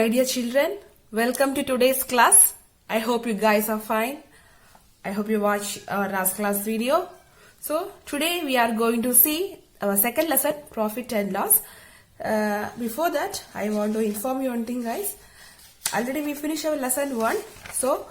my dear children. Welcome to today's class. I hope you guys are fine. I hope you watch our last class video. So today we are going to see our second lesson, profit and loss. Before that, I want to inform you one thing, guys. Already we finished our lesson 1. So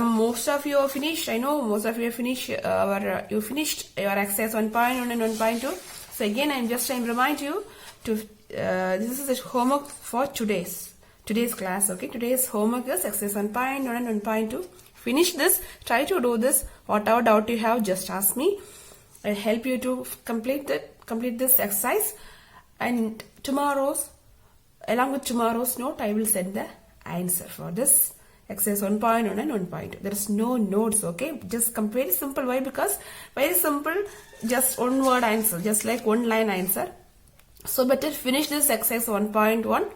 most of you have finished. I know most of you have finished you finished your exercise 1.1 and 1.2. So again, I'm remind you to this is a homework for today's class. Okay, today's homework is exercise 1.1 and 1.2. Finish this. Try to do this. Whatever doubt you have, just ask me. I'll help you to complete this exercise. And along with tomorrow's note, I will send the answer for this exercise 1.1 and 1.2. There is no notes. Okay, just very simple. Why? Because very simple. Just one word answer, just like one line answer. So better finish this exercise 1.1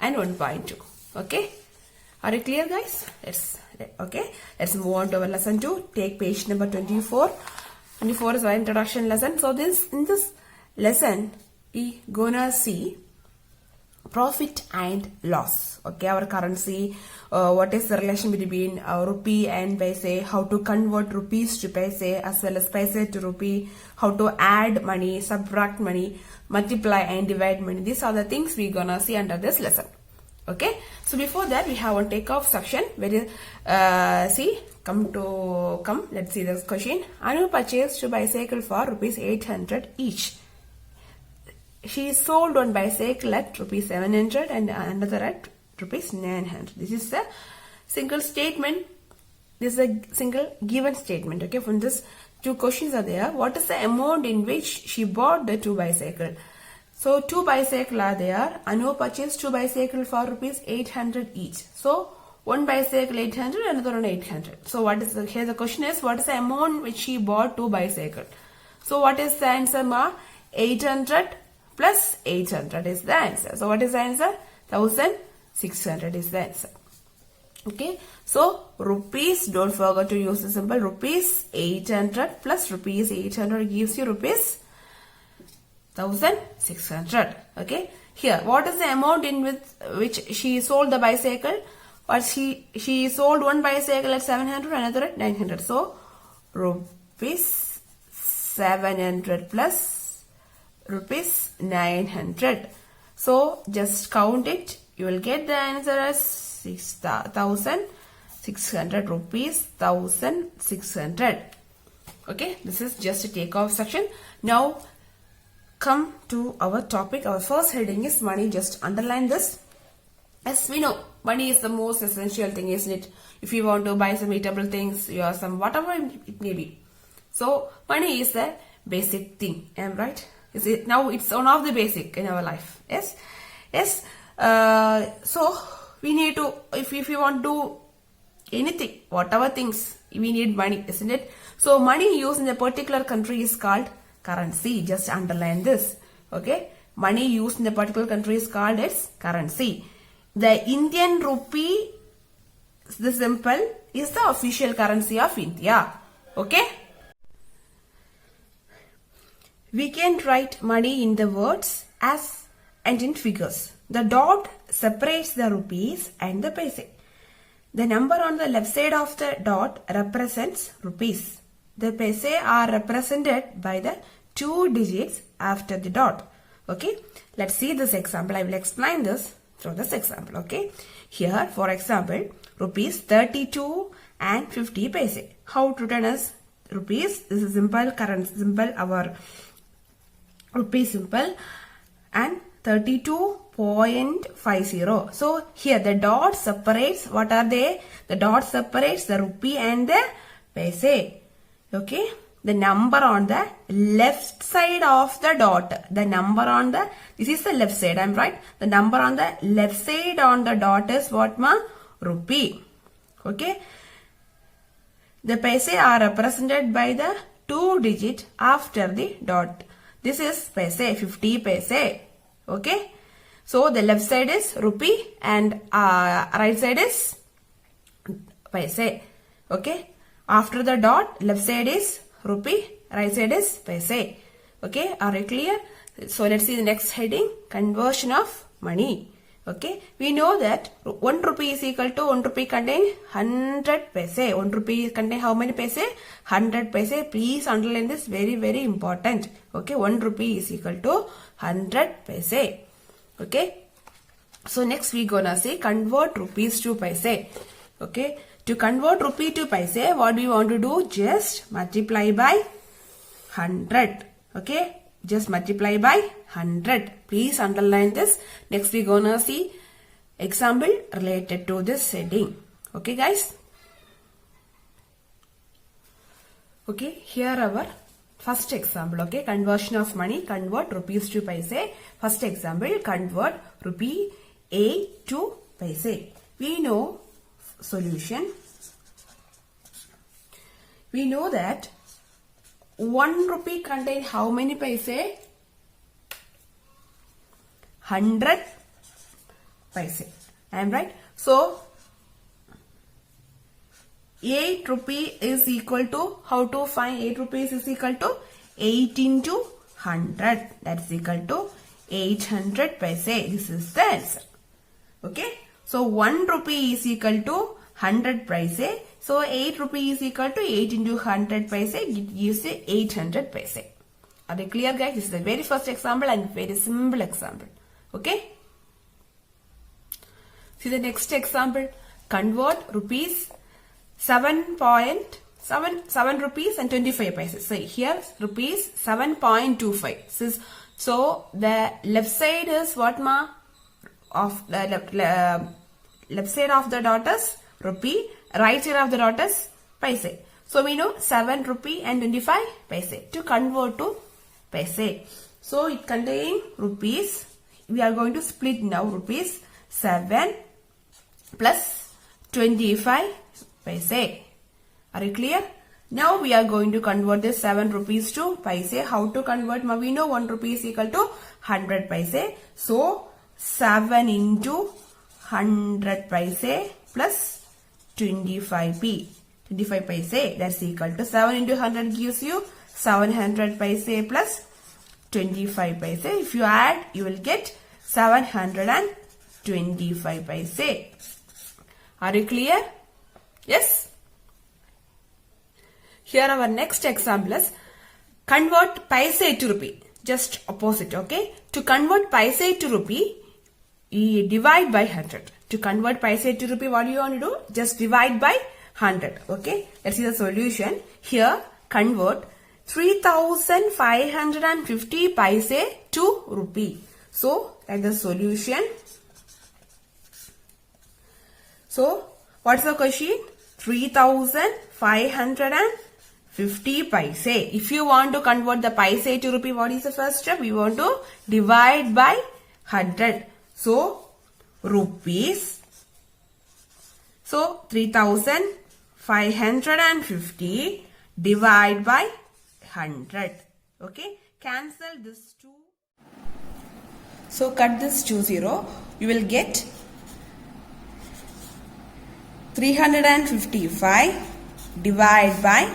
and 1.2. Okay, are you clear, guys? Let's move on to our lesson 2. Take page number 24. 24 is our introduction lesson. So in this lesson we gonna see profit and loss. Okay, our currency, what is the relation between rupee and paise, how to convert rupees to paise as well as paise to rupee, how to add money, subtract money, multiply and divide money. These are the things we're gonna see under this lesson. Okay, so before that we have one takeoff section where let's see this question. Anu purchased 2 bicycles for rupees 800 each. She sold one bicycle at rupees 700 and another at rupees 900. This is a single statement. This is a single given statement. Okay, from this 2 questions are there. What is the amount in which she bought the 2 bicycles? So 2 bicycles are there. Anu purchased 2 bicycles for rupees 800 each. So one bicycle 800, another one 800. So here the question is, what is the amount which she bought 2 bicycles? So what is the answer, ma? 800 plus 800 is the answer. So what is the answer? 1600 is the answer. Okay, so rupees, don't forget to use the symbol. Rupees 800 plus rupees 800 gives you rupees 1600. Okay, here what is the amount in which she sold the bicycle? Or she sold one bicycle at 700, another at 900. So rupees 700 plus rupees 900. So just count it. You will get the answer as 6,600 rupees. 1,600. Okay, this is just a takeoff section. Now come to our topic. Our first heading is money. Just underline this. As we know, money is the most essential thing, isn't it? If you want to buy some eatable things, whatever it may be. So money is the basic thing. Am I right? Is it now? It's one of the basic in our life. Yes. So we need to, if you want to do anything, whatever things, we need money, isn't it? So money used in a particular country is called currency. Just underline this. Okay, money used in a particular country is called its currency. The Indian rupee, the symbol, is the official currency of India. Okay. We can write money in the words as and in figures. The dot separates the rupees and the paise. The number on the left side of the dot represents rupees. The paise are represented by the 2 digits after the dot. Okay, let's see this example. I will explain this through this example. Okay, here for example, rupees 32 and 50 paise. How to written as rupees? This is simple currency symbol, our rupee symbol, and 32.50. So here the dot separates, what are they? The dot separates the rupee and the paise. Okay, the number on the left side of the dot, this is the left side, I'm right. The number on the left side on the dot is what, ma? Rupee. Okay, the paise are represented by the 2 digit after the dot. This is paise, 50 paise. Okay, so the left side is rupee and right side is paise. Okay, after the dot, left side is rupee, right side is paise. Okay, are you clear? So let's see the next heading, conversion of money. Okay, we know that 1 rupee is equal to 1 rupee contain 100 paise. 1 rupee contain how many paise? 100 paise. Please underline this, very very important. Okay, 1 rupee is equal to 100 paise. Okay, so next we gonna say convert rupees to paise. Okay, to convert rupee to paise, what do you want to do? Just multiply by 100. Okay, just multiply by 100. Please underline this. Next we gonna see example related to this heading. Okay guys. Okay, here our first example. Okay, conversion of money, convert rupees to paise. First example, convert rupee A to paise. We know solution. We know that 1 rupee contain how many paise? 100 paise. I am right. So 8 rupee is equal to, how to find 8 rupees is equal to 8 into 100. That's equal to 800 paise. This is the answer. Okay. So 1 rupee is equal to 100 paise. So 8 rupee is equal to 8 into 100 paise. It gives 800 paise. Are you clear guys? This is the very first example and very simple example. Okay. See the next example. Convert rupees 7 rupees and 25 paise. So here rupees 7.25. So the left side is what ma? Of the left side of the dot is rupee, right side of the dot is paise. So we know 7 rupee and 25 paise to convert to paise. So it contains rupees. We are going to split now rupees 7 plus 25 paise. Are you clear? Now we are going to convert this 7 rupees to paise. How to convert? We know 1 rupee is equal to 100 paise. So 7 into 100 paise plus 25p. 25 paise. That's equal to 7 into 100 gives you 700 paise plus 25 paise. If you add, you will get 725 paise. Are you clear? Yes. Here our next example is convert paise to rupee. Just opposite, okay? To convert paise to rupee, you divide by 100. To convert paise to rupee, what do you want to do? Just divide by 100, okay? Let's see the solution. Here, convert 3550 paise to rupee. So, that's the solution. So, what's the question? 3550 paise. If you want to convert the paise to rupee, what is the first step? We want to divide by 100. So, rupees. So, 3550 divide by 100. Okay. Cancel this 2. So, cut this 0. You will get 355 divided by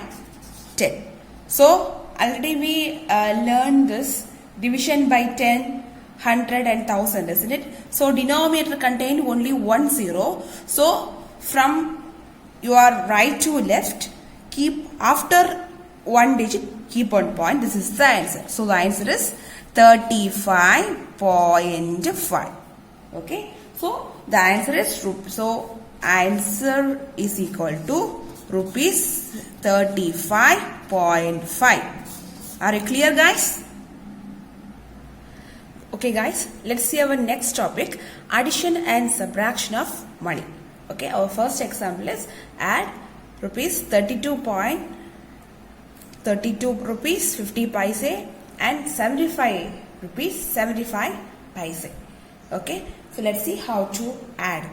10. So, already we learned this division by 10, 100 and 1000, isn't it? So, denominator contained only 1 0. So, from your right to left, keep after one digit, keep on point. This is the answer. So, the answer is 35.5. Okay. So, the answer is so answer is equal to rupees 35.5. Are you clear guys? Okay guys, let's see our next topic, addition and subtraction of money. Okay, our first example is add rupees 32 rupees 50 paise and 75 rupees 75 paise. Okay, so let's see how to add.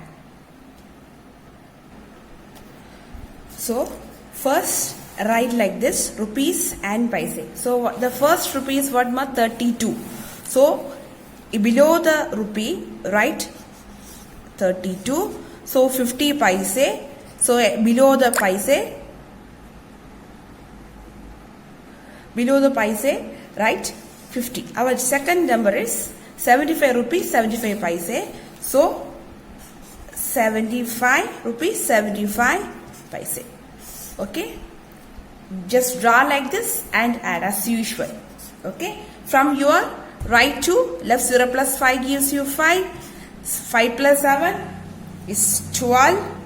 So first write like this, rupees and paise. So the first rupees what ma? 32. So below the rupee write 32. So 50 paise. So below the paise write 50. Our second number is 75 rupees 75 paise. So 75 rupees 75 paise. Okay, just draw like this and add as usual. Okay, from your right to left, 0 plus 5 gives you 5. 5 plus 7 is 12.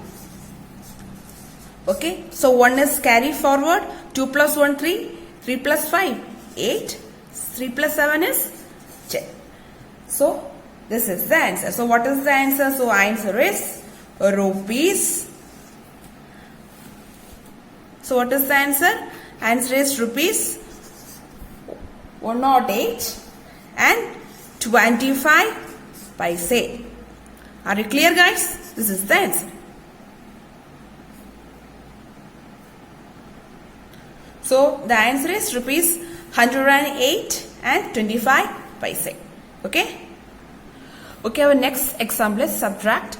Okay, so 1 is carry forward. 2 plus 1 3. 3 plus 5 8. 3 plus 7 is 10. So this is the answer. So what is the answer? So answer is rupees. So what is the answer? Answer is rupees 108 and 25 paise. Are you clear, guys? This is the answer. So the answer is rupees 108 and 25 paise. Okay. Okay, our next example is subtract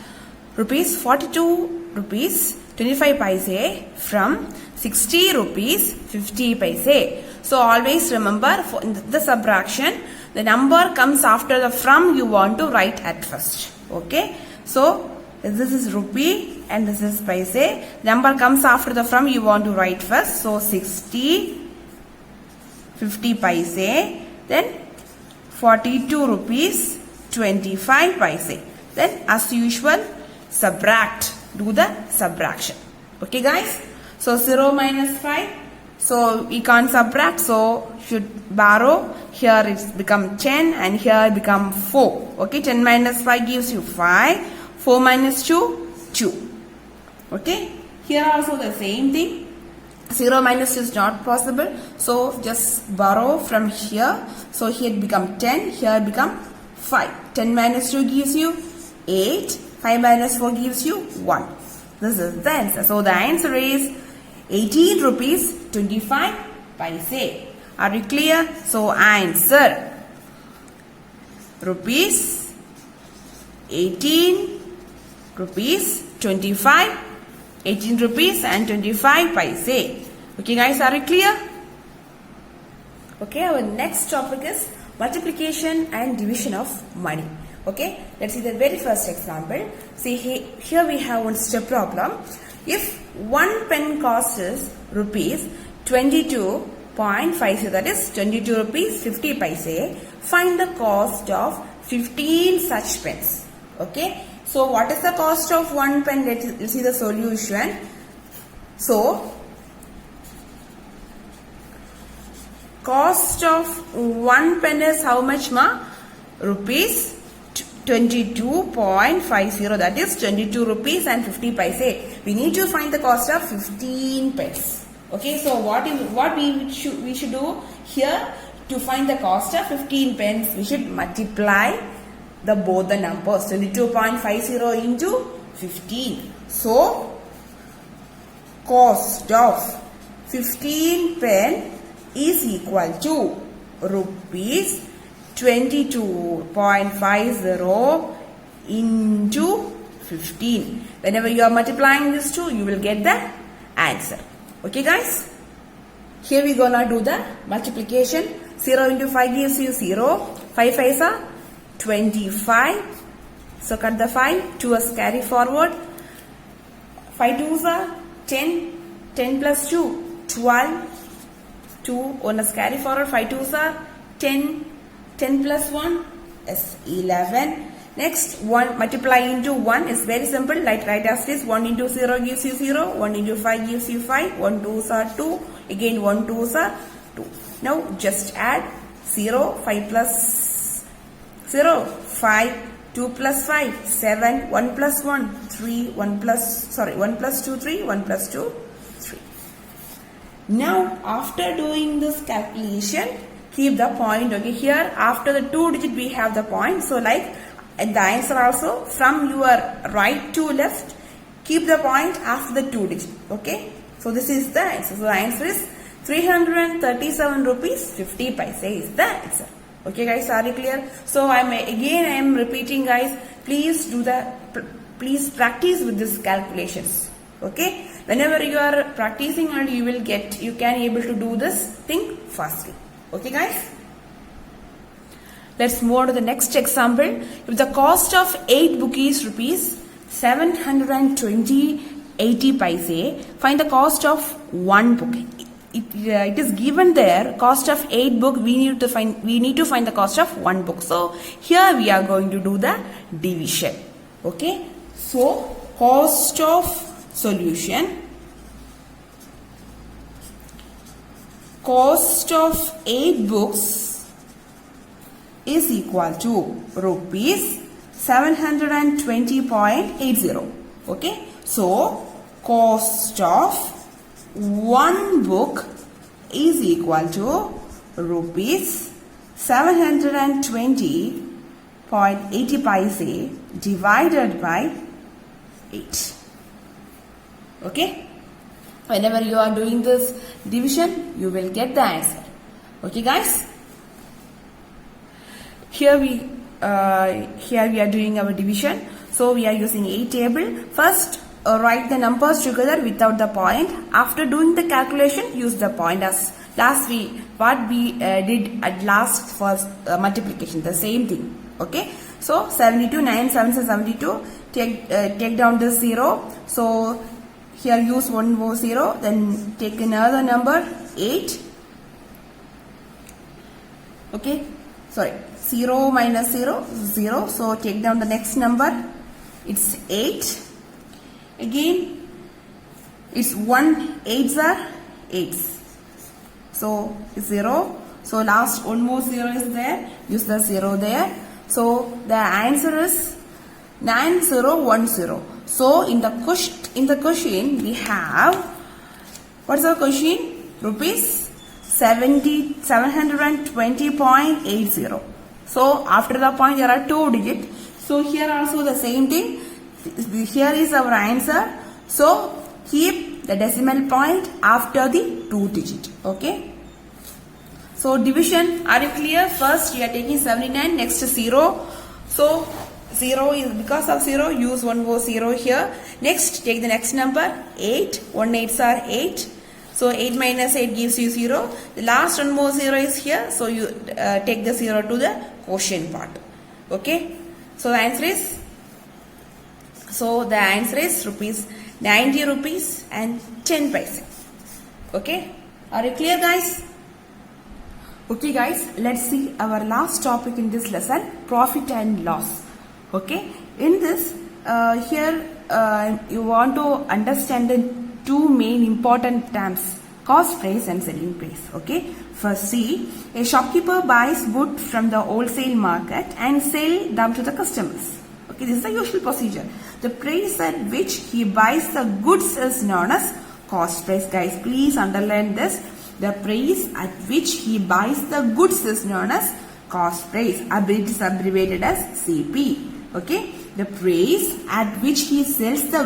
rupees 42 rupees 25 paise from 60 rupees 50 paise. So always remember, for the subtraction, the number comes after the from you want to write at first. Okay, so this is rupee and this is paise. Number comes after the from you want to write first. So 60 50 paise, then 42 rupees 25 paise. Then as usual subtract, do the subtraction. Okay, guys, so 0 minus 5, so we can't subtract, so should borrow. Here it's become 10 and here become 4. Okay, 10 minus 5 gives you 5. 4 minus 2 2. Okay, here also the same thing. 0 minus is not possible, so just borrow from here. So here it become 10, here become 5. 10 minus 2 gives you 8. 5 minus 4 gives you 1. This is the answer. So the answer is 18 rupees 25 paise. Are you clear? So answer rupees 18 rupees 25, 18 rupees and 25 paise. Okay, guys, are you clear? Okay, our next topic is multiplication and division of money. Okay, let's see the very first example. See, here we have one step problem. If 1 pen cost is rupees 22.50, that is 22 rupees 50 paise, find the cost of 15 such pens. Okay, so what is the cost of 1 pen? Let's see the solution. So cost of 1 pen is how much, ma? Rupees 22.50, that is 22 rupees and 50 paise. We need to find the cost of 15 pence. Okay, so what we should do here to find the cost of 15 pence? We should multiply both the numbers, 22.50 into 15. So cost of 15 pen is equal to rupees 22.50 into 15. Whenever you are multiplying these two, you will get the answer. Okay, guys, here we gonna do the multiplication. 0 into 5 gives you 0. 5 5s are 25. So cut the 5. 2 is carry forward. 5 2s are 10. 10 plus 2 12. 2 1 is carry forward. 5 2s are 10. 10 plus 1 is 11. Next, 1 multiply into 1 is very simple. Like write as this. 1 into 0 gives you 0. 1 into 5 gives you 5. 1 2s are 2. Again 1 2s are 2. Now just add 0. 5 plus 0. 5. 2 plus 5. 7. 1 plus 1. 3. 1 plus 2 3. 1 plus 2 3. Now after doing this calculation, keep the point. Okay, here after the 2 digit we have the point. So like the answer also, from your right to left, keep the point after the 2 digit. Okay, so this is the answer. So the answer is 337 rupees 50 paise is the answer. Okay, guys, are you clear? So I am repeating, guys, please practice with these calculations. Okay, whenever you are practicing, and you can able to do this thing fastly. Okay, guys. let's move on to the next example. If the cost of 8 book is rupees 720.80 paise, find the cost of 1 book. It is given there cost of 8 book. We need to find the cost of 1 book. So here we are going to do the division. Okay. So cost of solution. Cost of 8 books is equal to rupees 720.80. Okay. So cost of 1 book is equal to rupees 720.80 paise divided by 8. Okay. Whenever you are doing this division, you will get the answer. Okay, guys. Here we are doing our division. So we are using a table. First, write the numbers together without the point. After doing the calculation, use the point as what we did at last for multiplication. The same thing. Okay. So 72, 9, 7, 72. Take down the 0. So here use one more 0. Then take another number 8. Okay. Sorry. 0 minus 0, 0. So take down the next number. It's 8. Again, it's 1 8s are 8s. So 0. So last one more 0 is there. Use the 0 there. So the answer is 9010. So in the question we have, what's the question? Rupees 720.80. So after the point there are 2 digits. So here also the same thing. Here is our answer. So keep the decimal point after the 2 digit. Okay. So division, are you clear? First we are taking 79, next 0. So 0 is because of 0, use one more 0 here. Next, take the next number 8. 1 8s are 8. So 8 minus 8 gives you 0. The last one more 0 is here. So you take the 0 to the quotient part. Okay. So the answer is rupees 90 rupees and 10 paise. Okay. Are you clear, guys? Okay, guys. Let's see our last topic in this lesson, profit and loss. Okay. In this, you want to understand the 2 main important terms, cost price and selling price. Okay. First, see, a shopkeeper buys goods from the wholesale market and sell them to the customers. Okay, this is the usual procedure. The price at which he buys the goods is known as cost price. Guys, please underline this. The price at which he buys the goods is known as cost price. It is abbreviated as CP. Okay, the price at which he sells the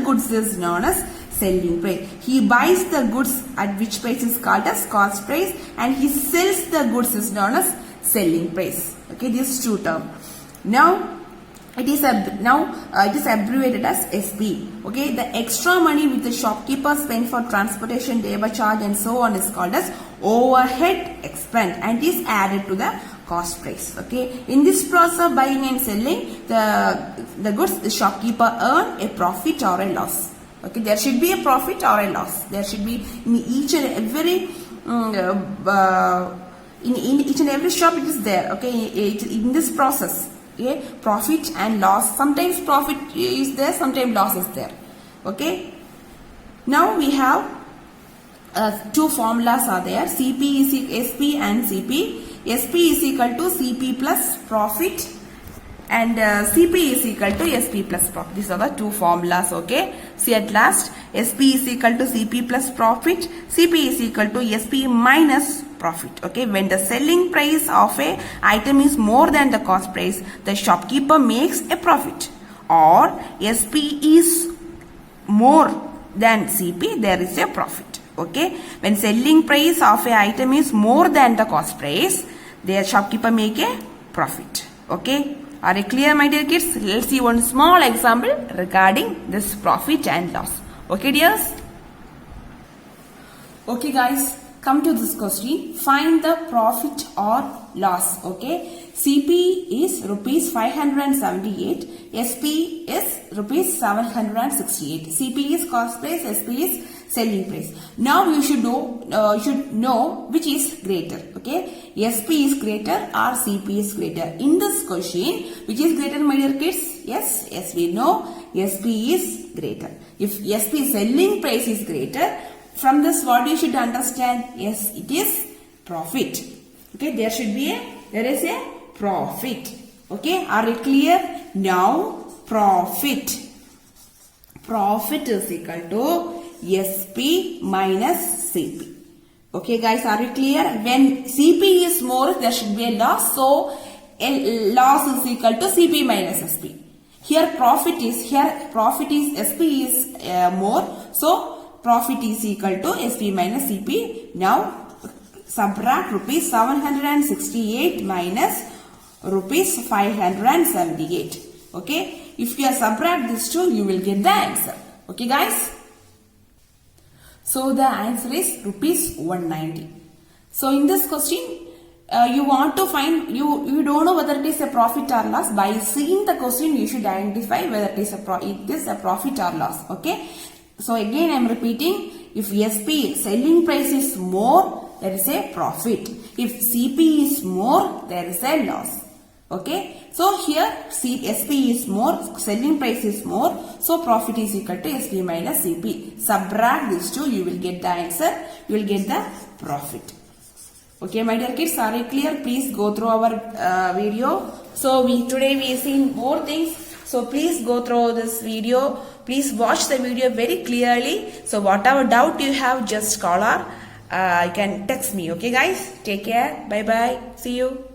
goods is known as selling price. He buys the goods at which price is called as cost price, and he sells the goods is known as selling price. Okay, these 2 terms. Now it is abbreviated as SP. Okay, the extra money which the shopkeeper spends for transportation, labor charge, and so on is called as overhead expense and is added to the cost price. Okay, in this process of buying and selling the goods, the shopkeeper earn a profit or a loss. Okay, there should be a profit or a loss. There should be in each and every in each and every shop it is there. Okay, in this process. Okay, profit and loss. Sometimes profit is there, sometimes loss is there. Okay. Now we have 2 formulas are there. CP is SP and CP. SP is equal to CP plus profit, and CP is equal to SP plus profit. These are the 2 formulas. Okay. See at last, SP is equal to CP plus profit. CP is equal to SP minus profit. Okay, when the selling price of a item is more than the cost price, the shopkeeper makes a profit. Or SP is more than CP, there is a profit. Okay, when selling price of a item is more than the cost price, the shopkeeper make a profit. Okay, are you clear, my dear kids? Let's see one small example regarding this profit and loss. Okay, dears? Okay, guys. Come to this question. Find the profit or loss. Okay, CP is rupees 578, SP is rupees 768. CP is cost price, SP is selling price. Now you should know which is greater. Okay, SP is greater or CP is greater. In this question, which is greater, my dear kids? Yes, we know SP is greater. If SP selling price is greater, from this what you should understand? Yes, it is profit. Okay, there is a profit. Okay, are it clear? Now profit is equal to SP minus CP. Okay guys, are it clear? When CP is more, there should be a loss. So loss is equal to CP minus SP. Here profit is SP is more. So profit is equal to SP minus CP. Now subtract rupees 768 minus rupees 578. Okay, if you subtract these two, you will get the answer. Okay guys, so the answer is rupees 190. So in this question, you want to find, you don't know whether it is a profit or loss. By seeing the question, you should identify whether it is a profit or loss. Okay, so again I am repeating, if SP selling price is more, there is a profit. If CP is more, there is a loss. Okay, so here SP is more, selling price is more, so profit is equal to SP minus CP. Subtract these two, you will get the answer, you will get the profit. Okay, my dear kids, are you clear? Please go through our video. So today we have seen more things. So please go through this video. Please watch the video very clearly. So whatever doubt you have, just call or you can text me. Okay guys, take care. Bye bye. See you.